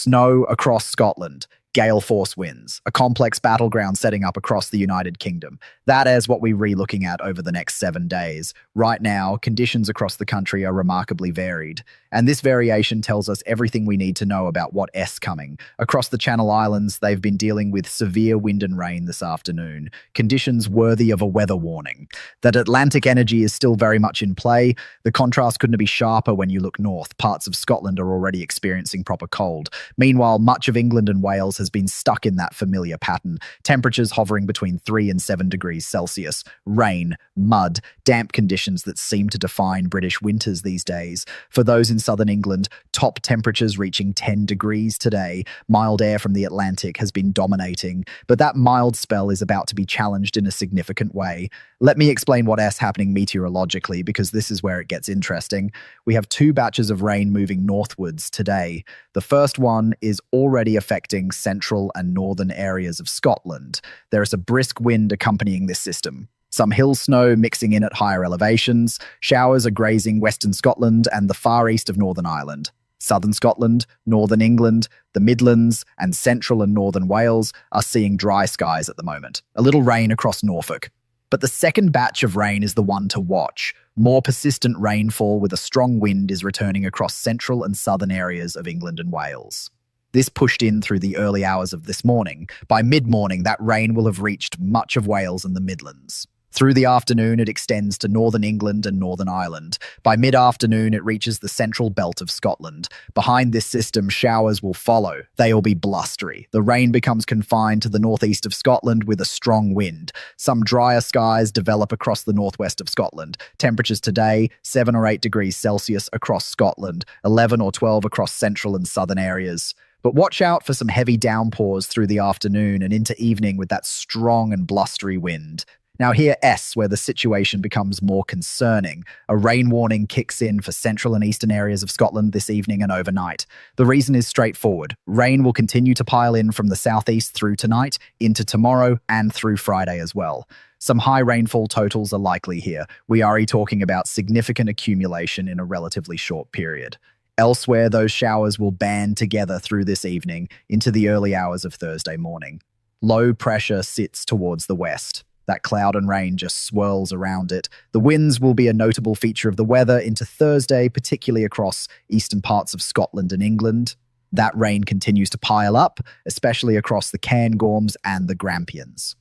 Snow across Scotland, gale force winds, a complex battleground setting up across the United Kingdom. That is what we're re-looking at over the next 7 days. Right now, conditions across the country are remarkably varied, and this variation tells us everything we need to know about what's coming. Across the Channel Islands, they've been dealing with severe wind and rain this afternoon, conditions worthy of a weather warning. That Atlantic energy is still very much in play. The contrast couldn't be sharper when you look north. Parts of Scotland are already experiencing proper cold. Meanwhile, much of England and Wales has been stuck in that familiar pattern. Temperatures hovering between 3 and 7 degrees Celsius. Rain, mud, damp conditions that seem to define British winters these days. For those in southern England, top temperatures reaching 10 degrees today. Mild air from the Atlantic has been dominating, but that mild spell is about to be challenged in a significant way. Let me explain what's happening meteorologically, because this is where it gets interesting. We have 2 batches of rain moving northwards today. The first one is already affecting central and northern areas of Scotland. There is a brisk wind accompanying this system. Some hill snow mixing in at higher elevations. Showers are grazing western Scotland and the far east of Northern Ireland. Southern Scotland, northern England, the Midlands, and central and northern Wales are seeing dry skies at the moment. A little rain across Norfolk. But the second batch of rain is the one to watch. More persistent rainfall with a strong wind is returning across central and southern areas of England and Wales. This pushed in through the early hours of this morning. By mid-morning, that rain will have reached much of Wales and the Midlands. Through the afternoon, it extends to northern England and Northern Ireland. By mid-afternoon, it reaches the central belt of Scotland. Behind this system, showers will follow. They will be blustery. The rain becomes confined to the northeast of Scotland with a strong wind. Some drier skies develop across the northwest of Scotland. Temperatures today, 7 or 8 degrees Celsius across Scotland, 11 or 12 across central and southern areas. But watch out for some heavy downpours through the afternoon and into evening with that strong and blustery wind. Now here's where the situation becomes more concerning. A rain warning kicks in for central and eastern areas of Scotland this evening and overnight. The reason is straightforward. Rain will continue to pile in from the southeast through tonight, into tomorrow, and through Friday as well. Some high rainfall totals are likely here. We are talking about significant accumulation in a relatively short period. Elsewhere, those showers will band together through this evening into the early hours of Thursday morning. Low pressure sits towards the west. That cloud and rain just swirls around it. The winds will be a notable feature of the weather into Thursday, particularly across eastern parts of Scotland and England. That rain continues to pile up, especially across the Cairngorms and the Grampians.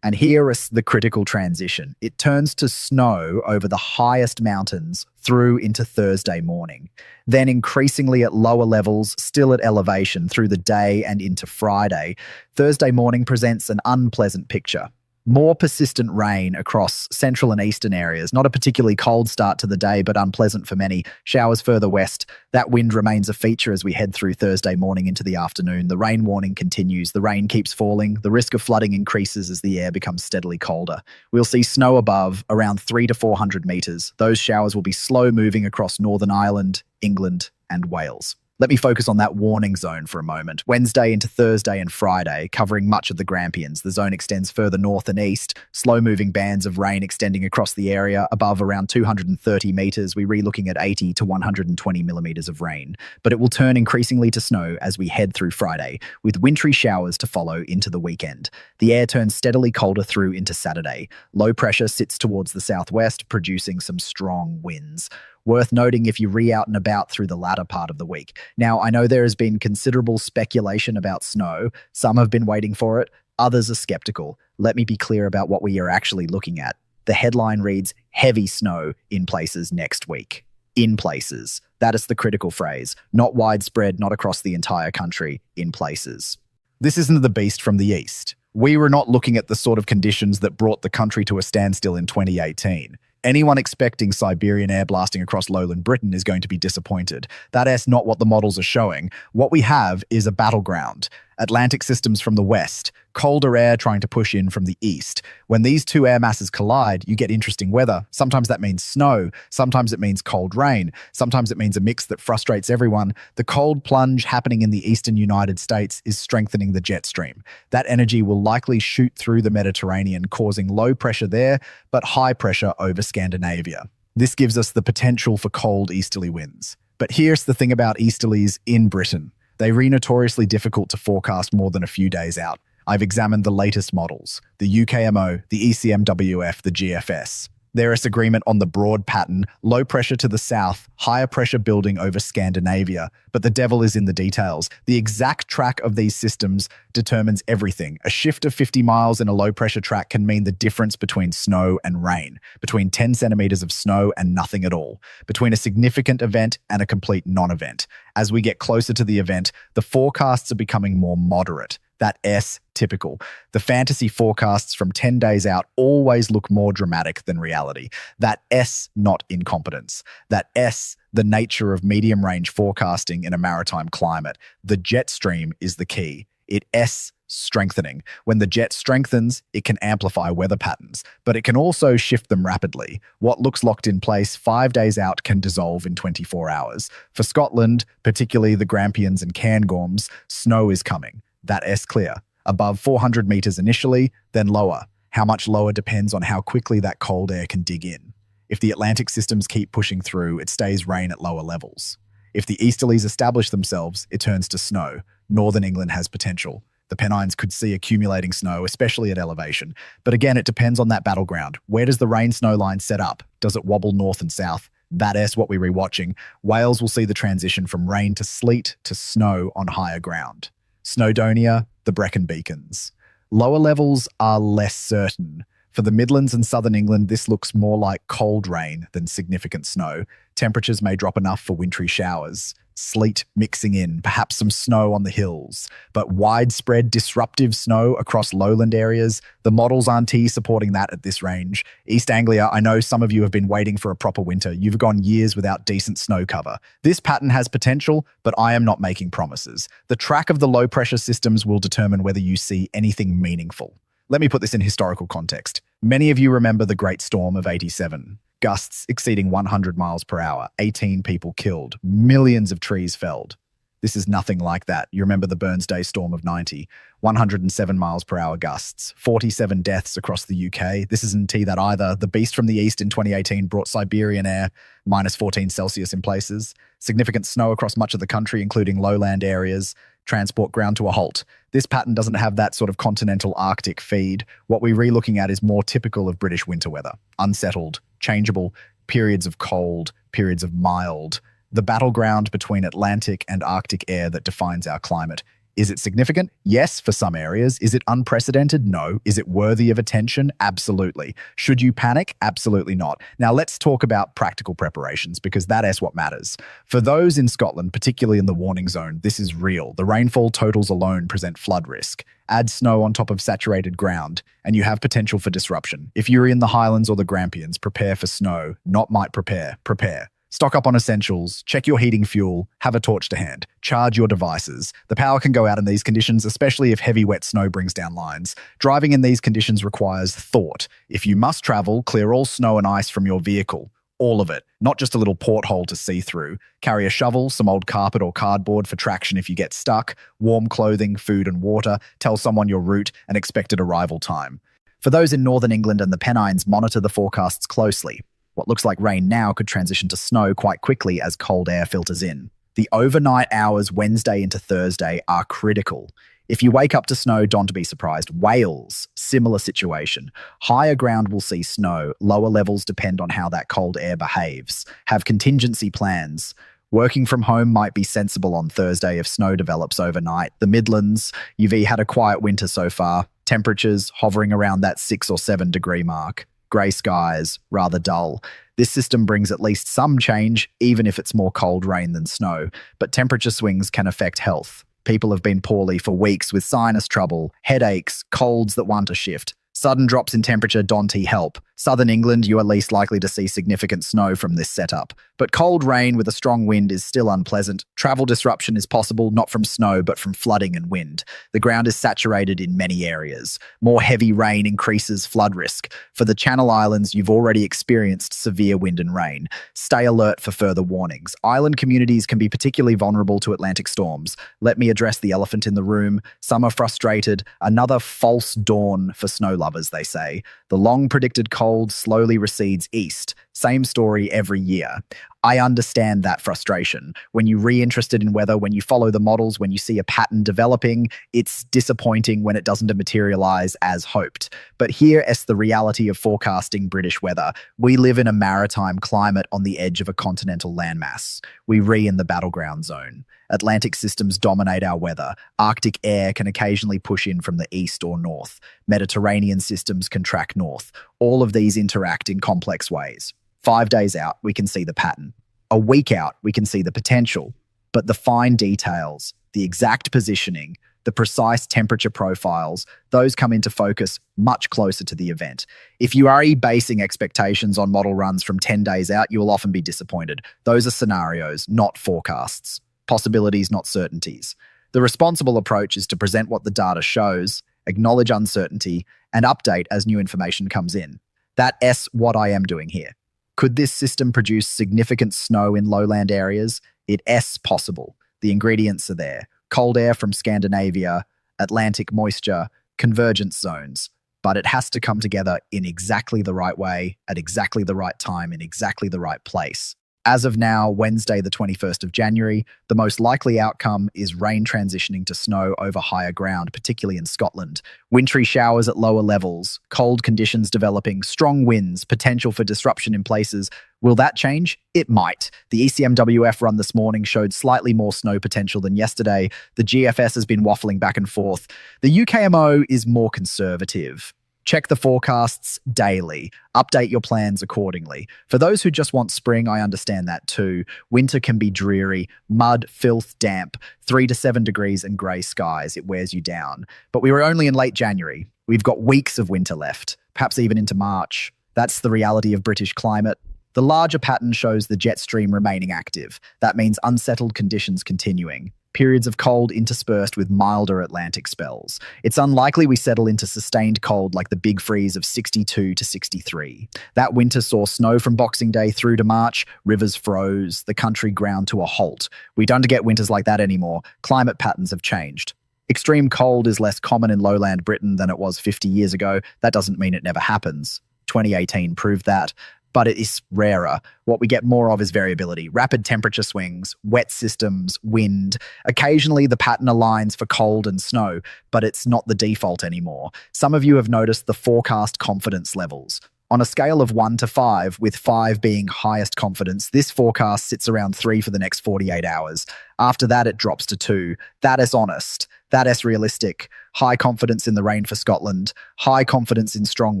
And here is the critical transition. It turns to snow over the highest mountains through into Thursday morning. Then increasingly at lower levels, still at elevation through the day and into Friday. Thursday morning presents an unpleasant picture. More persistent rain across central and eastern areas. Not a particularly cold start to the day, but unpleasant for many. Showers further west. That wind remains a feature as we head through Thursday morning into the afternoon. The rain warning continues. The rain keeps falling. The risk of flooding increases as the air becomes steadily colder. We'll see snow above around 300 to 400 metres. Those showers will be slow moving across Northern Ireland, England, and Wales. Let me focus on that warning zone for a moment. Wednesday into Thursday and Friday, covering much of the Grampians. The zone extends further north and east, slow-moving bands of rain extending across the area, above around 230 metres. We're re-looking at 80 to 120 millimetres of rain. But it will turn increasingly to snow as we head through Friday, with wintry showers to follow into the weekend. The air turns steadily colder through into Saturday. Low pressure sits towards the southwest, producing some strong winds. Worth noting if you re-out and about through the latter part of the week. Now, I know there has been considerable speculation about snow. Some have been waiting for it. Others are skeptical. Let me be clear about what we are actually looking at. The headline reads, heavy snow in places next week. In places. That is the critical phrase. Not widespread, not across the entire country. In places. This isn't the beast from the east. We were not looking at the sort of conditions that brought the country to a standstill in 2018. Anyone expecting Siberian air blasting across lowland Britain is going to be disappointed. That is not what the models are showing. What we have is a battleground. Atlantic systems from the west, colder air trying to push in from the east. When these two air masses collide, you get interesting weather. Sometimes that means snow. Sometimes it means cold rain. Sometimes it means a mix that frustrates everyone. The cold plunge happening in the eastern United States is strengthening the jet stream. That energy will likely shoot through the Mediterranean, causing low pressure there, but high pressure over Scandinavia. This gives us the potential for cold easterly winds. But here's the thing about easterlies in Britain. They are notoriously difficult to forecast more than a few days out. I've examined the latest models, the UKMO, the ECMWF, the GFS. There is agreement on the broad pattern, low pressure to the south, higher pressure building over Scandinavia, but the devil is in the details. The exact track of these systems determines everything. A shift of 50 miles in a low pressure track can mean the difference between snow and rain, between 10 centimeters of snow and nothing at all, between a significant event and a complete non-event. As we get closer to the event, the forecasts are becoming more moderate. That S, typical. The fantasy forecasts from 10 days out always look more dramatic than reality. That S, not incompetence. That S, the nature of medium range forecasting in a maritime climate. The jet stream is the key. It S, strengthening. When the jet strengthens, it can amplify weather patterns, but it can also shift them rapidly. What looks locked in place 5 days out can dissolve in 24 hours. For Scotland, particularly the Grampians and Cairngorms, snow is coming. That S clear. Above 400 meters initially, then lower. How much lower depends on how quickly that cold air can dig in. If the Atlantic systems keep pushing through, it stays rain at lower levels. If the easterlies establish themselves, it turns to snow. Northern England has potential. The Pennines could see accumulating snow, especially at elevation. But again, it depends on that battleground. Where does the rain-snow line set up? Does it wobble north and south? That is what we're rewatching. Wales will see the transition from rain to sleet to snow on higher ground. Snowdonia, the Brecon Beacons. Lower levels are less certain. For the Midlands and southern England, this looks more like cold rain than significant snow. Temperatures may drop enough for wintry showers. Sleet mixing in, perhaps some snow on the hills. But widespread disruptive snow across lowland areas, the models aren't supporting that at this range. East Anglia, I know some of you have been waiting for a proper winter. You've gone years without decent snow cover. This pattern has potential, but I am not making promises. The track of the low pressure systems will determine whether you see anything meaningful. Let me put this in historical context. Many of you remember the Great Storm of '87. Gusts exceeding 100 miles per hour, 18 people killed, millions of trees felled. This is nothing like that. You remember the Burnsday Storm of '90, 107 miles per hour gusts, 47 deaths across the UK. This isn't that either. The Beast from the East in 2018 brought Siberian air, minus 14 Celsius in places, significant snow across much of the country, including lowland areas, transport ground to a halt. This pattern doesn't have that sort of continental Arctic feed. What we're re-looking at is more typical of British winter weather. Unsettled, changeable, periods of cold, periods of mild. The battleground between Atlantic and Arctic air that defines our climate. Is it significant? Yes, for some areas. Is it unprecedented? No. Is it worthy of attention? Absolutely. Should you panic? Absolutely not. Now let's talk about practical preparations, because that is what matters. For those in Scotland, particularly in the warning zone, this is real. The rainfall totals alone present flood risk. Add snow on top of saturated ground, and you have potential for disruption. If you're in the Highlands or the Grampians, prepare for snow. Not might prepare. Prepare. Stock up on essentials, check your heating fuel, have a torch to hand, charge your devices. The power can go out in these conditions, especially if heavy wet snow brings down lines. Driving in these conditions requires thought. If you must travel, clear all snow and ice from your vehicle. All of it, not just a little porthole to see through. Carry a shovel, some old carpet or cardboard for traction if you get stuck, warm clothing, food and water, tell someone your route and expected arrival time. For those in northern England and the Pennines, monitor the forecasts closely. What looks like rain now could transition to snow quite quickly as cold air filters in. The overnight hours Wednesday into Thursday are critical. If you wake up to snow, don't be surprised. Wales, similar situation. Higher ground will see snow. Lower levels depend on how that cold air behaves. Have contingency plans. Working from home might be sensible on Thursday if snow develops overnight. The Midlands, you've had a quiet winter so far. Temperatures hovering around that 6 or 7 degree mark. Grey skies, rather dull. This system brings at least some change, even if it's more cold rain than snow. But temperature swings can affect health. People have been poorly for weeks with sinus trouble, headaches, colds that want to shift. Sudden drops in temperature don't help. Southern England, you are least likely to see significant snow from this setup. But cold rain with a strong wind is still unpleasant. Travel disruption is possible, not from snow, but from flooding and wind. The ground is saturated in many areas. More heavy rain increases flood risk. For the Channel Islands, you've already experienced severe wind and rain. Stay alert for further warnings. Island communities can be particularly vulnerable to Atlantic storms. Let me address the elephant in the room. Some are frustrated. Another false dawn for snow lovers, they say. The long-predicted cold slowly recedes east. Same story every year. I understand that frustration. When you're reinterested in weather, when you follow the models, when you see a pattern developing, it's disappointing when it doesn't materialize as hoped. But here is the reality of forecasting British weather. We live in a maritime climate on the edge of a continental landmass. We in the battleground zone. Atlantic systems dominate our weather. Arctic air can occasionally push in from the east or north. Mediterranean systems can track north. All of these interact in complex ways. 5 days out, we can see the pattern. A week out, we can see the potential. But the fine details, the exact positioning, the precise temperature profiles, those come into focus much closer to the event. If you are basing expectations on model runs from 10 days out, you will often be disappointed. Those are scenarios, not forecasts. Possibilities, not certainties. The responsible approach is to present what the data shows, acknowledge uncertainty, and update as new information comes in. That's what I am doing here. Could this system produce significant snow in lowland areas? It's possible. The ingredients are there. Cold air from Scandinavia, Atlantic moisture, convergence zones. But it has to come together in exactly the right way, at exactly the right time, in exactly the right place. As of now, Wednesday, the 21st of January, the most likely outcome is rain transitioning to snow over higher ground, particularly in Scotland. Wintry showers at lower levels, cold conditions developing, strong winds, potential for disruption in places. Will that change? It might. The ECMWF run this morning showed slightly more snow potential than yesterday. The GFS has been waffling back and forth. The UKMO is more conservative. Check the forecasts daily. Update your plans accordingly. For those who just want spring, I understand that too. Winter can be dreary, mud, filth, damp, 3 to 7 degrees and grey skies. It wears you down. But we were only in late January. We've got weeks of winter left, perhaps even into March. That's the reality of British climate. The larger pattern shows the jet stream remaining active. That means unsettled conditions continuing. Periods of cold interspersed with milder Atlantic spells. It's unlikely we settle into sustained cold like the big freeze of 62 to 63. That winter saw snow from Boxing Day through to March, rivers froze, the country ground to a halt. We don't get winters like that anymore. Climate patterns have changed. Extreme cold is less common in lowland Britain than it was 50 years ago. That doesn't mean it never happens. 2018 proved that. But it is rarer. What we get more of is variability, rapid temperature swings, wet systems, wind. Occasionally, the pattern aligns for cold and snow, but it's not the default anymore. Some of you have noticed the forecast confidence levels. On a scale of 1 to 5, with 5 being highest confidence, this forecast sits around 3 for the next 48 hours. After that, it drops to 2. That is honest. That is realistic. High confidence in the rain for Scotland. High confidence in strong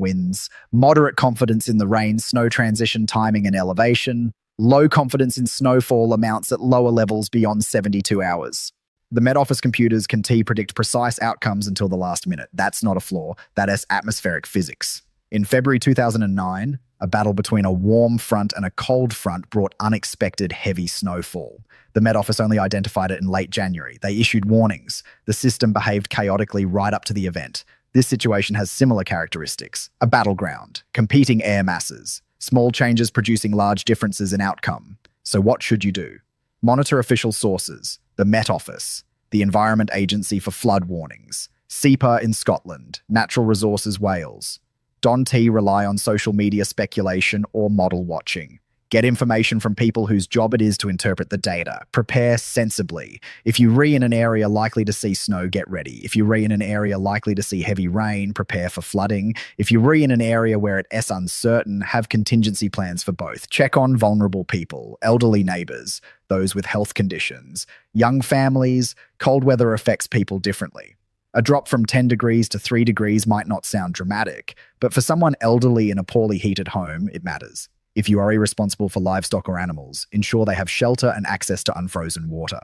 winds. Moderate confidence in the rain, snow transition timing and elevation. Low confidence in snowfall amounts at lower levels beyond 72 hours. The Met Office computers can predict precise outcomes until the last minute. That's not a flaw. That is atmospheric physics. In February 2009, a battle between a warm front and a cold front brought unexpected heavy snowfall. The Met Office only identified it in late January. They issued warnings. The system behaved chaotically right up to the event. This situation has similar characteristics. A battleground, competing air masses, small changes producing large differences in outcome. So what should you do? Monitor official sources, the Met Office, the Environment Agency for flood warnings, SEPA in Scotland, Natural Resources Wales. Don't rely on social media speculation or model watching. Get information from people whose job it is to interpret the data. Prepare sensibly. If you in an area likely to see snow, get ready. If you in an area likely to see heavy rain, prepare for flooding. If you in an area where it's uncertain, have contingency plans for both. Check on vulnerable people, elderly neighbours, those with health conditions, young families. Cold weather affects people differently. A drop from 10 degrees to 3 degrees might not sound dramatic, but for someone elderly in a poorly heated home, it matters. If you are irresponsible for livestock or animals, ensure they have shelter and access to unfrozen water.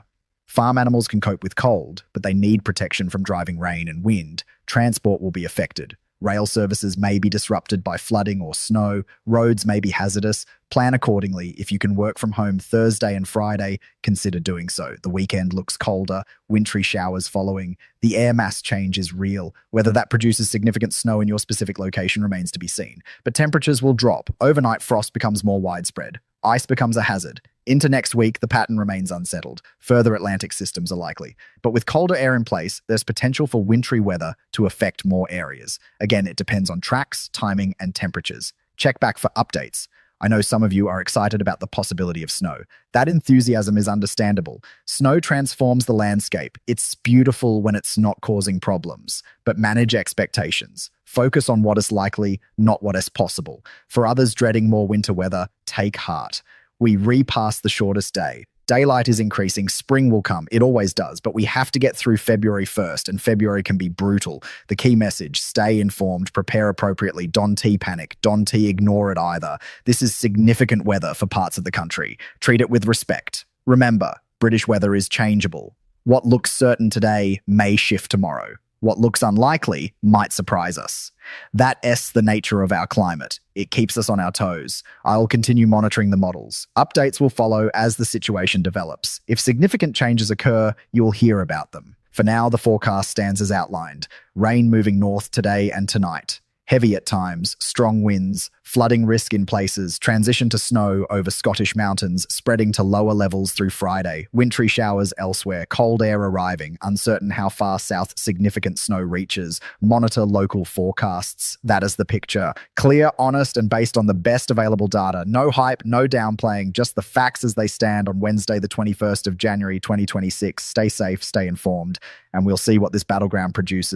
Farm animals can cope with cold, but they need protection from driving rain and wind. Transport will be affected. Rail services may be disrupted by flooding or snow. Roads may be hazardous. Plan accordingly. If you can work from home Thursday and Friday, consider doing so. The weekend looks colder, wintry showers following. The air mass change is real. Whether that produces significant snow in your specific location remains to be seen. But temperatures will drop. Overnight frost becomes more widespread. Ice becomes a hazard. Into next week, the pattern remains unsettled. Further Atlantic systems are likely. But with colder air in place, there's potential for wintry weather to affect more areas. Again, it depends on tracks, timing, and temperatures. Check back for updates. I know some of you are excited about the possibility of snow. That enthusiasm is understandable. Snow transforms the landscape. It's beautiful when it's not causing problems. But manage expectations. Focus on what is likely, not what is possible. For others dreading more winter weather, take heart. We repass the shortest day. Daylight is increasing, spring will come, it always does, but we have to get through February 1st, and February can be brutal. The key message, stay informed, prepare appropriately, don't panic, don't ignore it either. This is significant weather for parts of the country. Treat it with respect. Remember, British weather is changeable. What looks certain today may shift tomorrow. What looks unlikely might surprise us. That's the nature of our climate. It keeps us on our toes. I'll continue monitoring the models. Updates will follow as the situation develops. If significant changes occur, you'll hear about them. For now, the forecast stands as outlined. Rain moving north today and tonight. Heavy at times, strong winds, flooding risk in places, transition to snow over Scottish mountains, spreading to lower levels through Friday, wintry showers elsewhere, cold air arriving, uncertain how far south significant snow reaches. Monitor local forecasts. That is the picture. Clear, honest, and based on the best available data. No hype, no downplaying, just the facts as they stand on Wednesday, the 21st of January, 2026. Stay safe, stay informed, and we'll see what this battleground produces.